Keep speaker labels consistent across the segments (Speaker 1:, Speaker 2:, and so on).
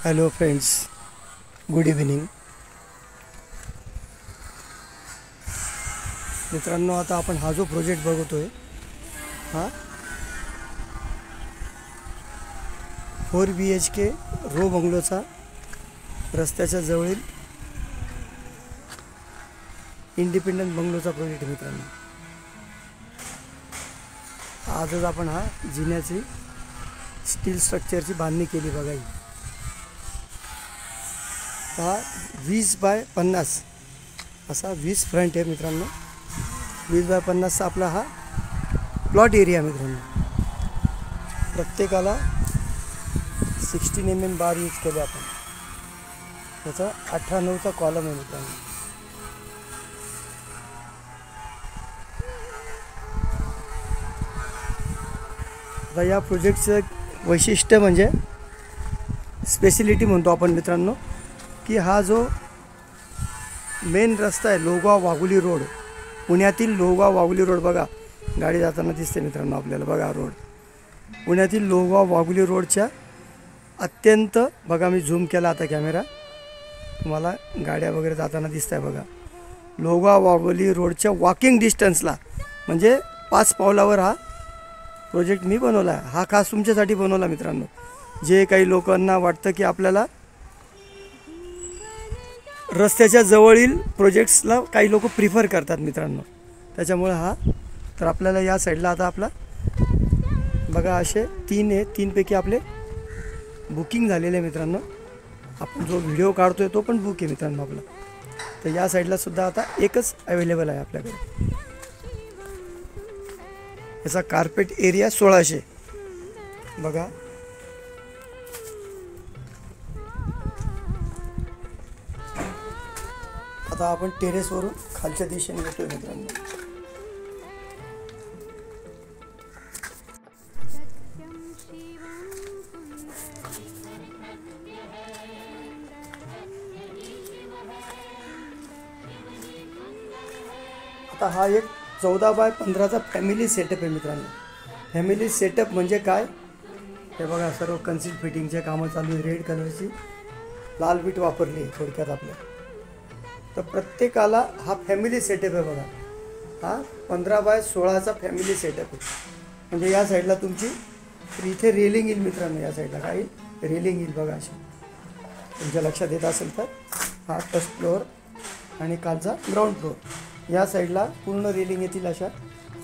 Speaker 1: Hello friends, good evening. मित्रांनो, आता आपण हा जो प्रोजेक्ट बघतोय हा 4 BHK रो बंगलोचा रस्त्याच्या जवळील इंडिपेंडंट बंगलोचा प्रोजेक्ट आहे. मित्रांनो, आजच आपण हा जिन्याची स्टील स्ट्रक्चरची बांधणी केली. बघा, ही हा 20x50 असा 20 फ्रंट आहे. मित्रांनो, 20x50चा आपला हा प्लॉट एरिया. मित्रांनो, प्रत्येकाला 16 mm बार यूज केले आपण. त्याचा 18-9चा कॉलम आहे. मित्रांनो, आता या प्रोजेक्टचं वैशिष्ट्य म्हणजे स्पेशलिटी म्हणतो आपण मित्रांनो, की हा जो मेन रस्ता आहे लोहगाव वाघोली रोड, पुण्यातील लोहगाव वाघोली रोड, बघा गाडी जाताना दिसते मित्रांनो आपल्याला. बघा रोड पुण्यातील लोहगाव वाघोली रोडच्या अत्यंत, बघा मी झूम केला आता कॅमेरा, तुम्हाला गाड्या वगैरे जाताना दिसत आहे. बघा, लोहगाव वाघोली रोडच्या वॉकिंग डिस्टन्सला, म्हणजे 5 पावलावर हा प्रोजेक्ट मी बनवला आहे. हा खास तुमच्यासाठी बनवला मित्रांनो. जे काही लोकांना वाटतं की आपल्याला रस्त्याच्या जवळील प्रोजेक्ट्सला काही लोक प्रिफर करतात मित्रांनो, त्याच्यामुळे हा. तर आपल्याला या साईडला आता आपला बघा असे 3 आहे. 3 पैकी आपले बुकिंग झालेले आहे मित्रांनो. आपण जो व्हिडिओ काढतोय तो पण बुक आहे मित्रांनो आपला. तर या साईडला सुद्धा आता एकच अवेलेबल आहे आपल्याकडे. याचा कार्पेट एरिया 1600. बघा, आता आपण टेरेसवरून खालच्या दिशेने येतोय मित्रांनो. आता हा एक 14x15चा फॅमिली सेटअप आहे मित्रांनो. फॅमिली सेटअप म्हणजे काय, हे बघा, सर्व कन्सील फिटिंगचे कामं चालू आहे. रेड कलरची लाल बीट वापरली आहे थोडक्यात आपल्या. तर प्रत्येकाला हा फॅमिली सेटअप आहे. बघा, हा 15x16चा फॅमिली सेटअप आहे. म्हणजे या साईडला तुमची इथे रेलिंग येईल मित्रांनो. या साईडला काय येईल, रेलिंग येईल. बघा, अशी तुमच्या लक्षात येत असेल तर हा फर्स्ट फ्लोअर आणि कालचा ग्राउंड फ्लोअर. या साईडला पूर्ण रेलिंग येतील अशा.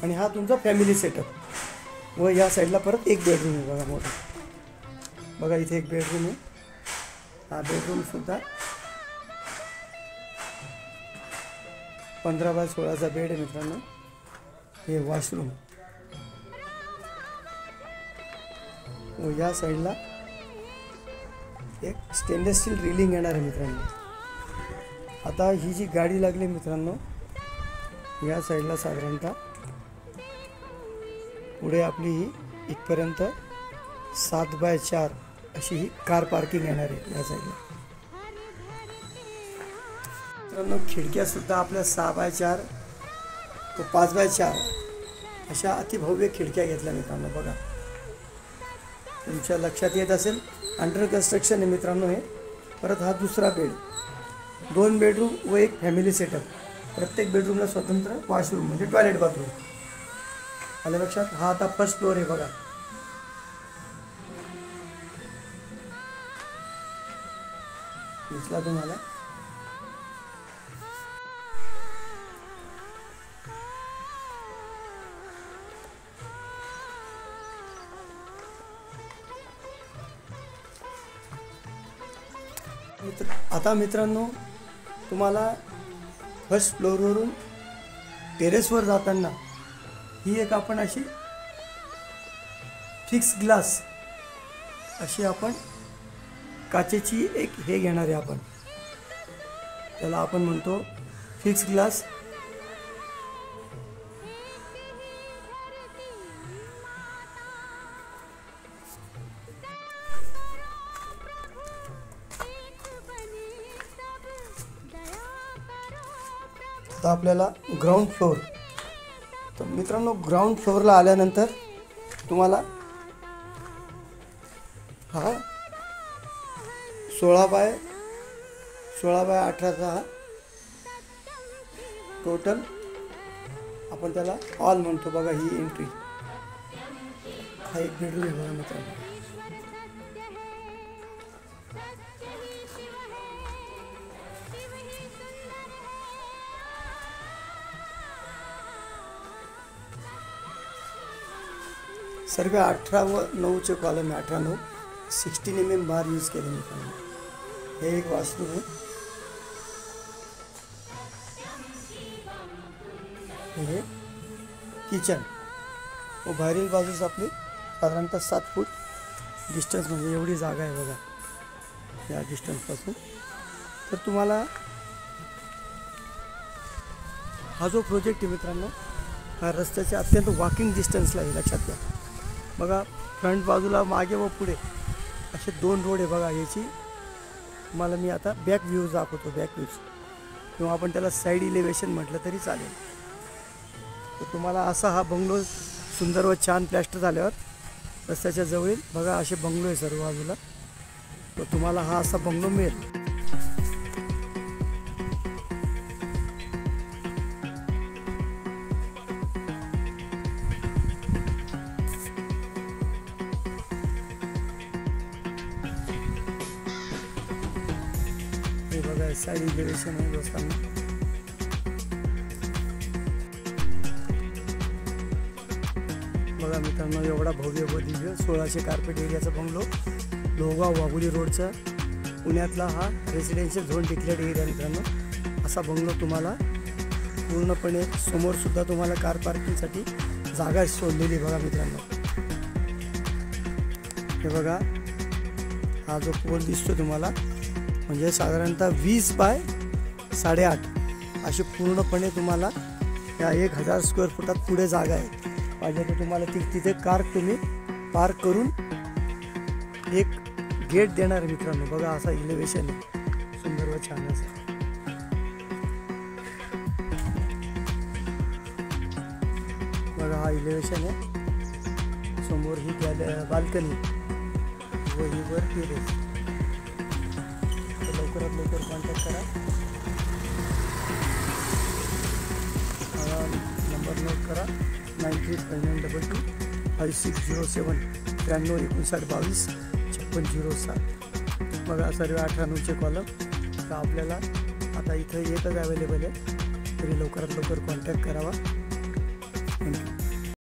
Speaker 1: आणि हा तुमचा फॅमिली सेटअप. व या साईडला परत एक बेडरूम आहे. बघा, मोठा. बघा, इथे एक बेडरूम आहे. हा बेडरूमसुद्धा 15x16चा बेड आहे मित्रांनो. हे वॉशरूम. व या साईडला एक स्टेनलेस स्टील रेलिंग येणार आहे मित्रांनो. आता ही जी गाडी लागली मित्रांनो, या साईडला साधारणतः पुढे आपली ही इथपर्यंत 7x4 अशी ही कार पार्किंग येणार आहे या साईडला. मित्रांनो, खिडक्यासुद्धा आपल्या 6x4 व 5x4 अशा अतिभव्य खिडक्या घेतल्या मित्रांनो. बघा, तुमच्या लक्षात येत असेल अंडर कन्स्ट्रक्शन आहे मित्रांनो हे. परत हा दुसरा बेड, 2 बेडरूम व एक फॅमिली सेटअप. प्रत्येक बेडरूमला स्वतंत्र वॉशरूम म्हणजे टॉयलेट बाथरूम. आलं लक्षात. हा आता फर्स्ट फ्लोअर आहे. बघा, दिसला तुम्हाला. आता मित्रांनो, तुम्हाला फर्स्ट फ्लोअरवरून टेरेसवर जाताना ही एक आपण अशी फिक्स ग्लास अशी आपण काचेची एक हे घेणार आहे आपण. त्याला आपण म्हणतो फिक्स ग्लास. आता आपल्याला ग्राउंड फ्लोअर. तर मित्रांनो, ग्राउंड फ्लोअरला आल्यानंतर तुम्हाला हा 16x18चा हा टोटल आपण त्याला हॉल म्हणतो बघा. ही एंट्री, हा एक बेडरूम आहे बघा मित्रांनो. सर्व 18 व 9चे कॉलम आहे. 18-9 16 mm बार यूज केले मित्रांनो. हे एक वास्तू आहे. हे किचन व बाहेरील बाजूस आपली साधारणतः 7 फूट डिस्टन्स, म्हणजे एवढी जागा आहे बघा या डिस्टन्सपासून. तर तुम्हाला हा जो प्रोजेक्ट आहे मित्रांनो, हा रस्त्याच्या अत्यंत वॉकिंग डिस्टन्सला आहे, लक्षात घ्या. बघा फ्रंट बाजूला मागे व पुढे असे 2 रोड आहे बघा. याची तुम्हाला मी आता बॅक व्ह्यूज दाखवतो, बॅक व्ह्यूज, किंवा आपण त्याला साईड इलेव्हेशन म्हटलं तरी चालेल. तर तुम्हाला असा हा बंगलो सुंदर व छान प्लॅस्टर झाल्यावर रस्त्याच्या जवळ बघा असे बंगलो आहे सर्व बाजूला. तर तुम्हाला हा असा बंगलो मिळेल. हे बघा साईड इलेव्हेशन आहे बसताना. बघा मित्रांनो, एवढा भव्य व दिव्य 1600 कार्पेट एरियाचा बंगलो लोहगाव वाघोली रोडचा पुण्यातला हा रेसिडेन्शियल झोन डिक्लेअर्ड एरिया मित्रांनो. असा बंगलो तुम्हाला पूर्णपणे समोरसुद्धा तुम्हाला कार पार्किंगसाठी जागा सोडलेली बघा मित्रांनो. हे बघा हा जो पोल दिसतो तुम्हाला, म्हणजे साधारणतः 20 बाय 8.5 अशी पूर्णपणे तुम्हाला या 1000 स्क्वेअर फुटात पुढे जागा आहे. पाहिजे तर तुम्हाला तिथे कार तुम्ही पार्क करून एक गेट देणार आहे मित्रांनो. बघा असा इलेव्हेशन आहे सुंदर व छान असं. बघा हा इलेव्हेशन आहे. समोर ही बाल्कनी व ही वर टेरेस. तर लवकरात लवकर कॉन्टॅक्ट करा. नंबर नोट करा 9359225607 935922 5607. बघा सर्व 18-9चे कॉलम. तर आपल्याला आता इथं एकच अवेलेबल आहे, तरी लवकरात लवकर कॉन्टॅक्ट करावा. थँक्यू.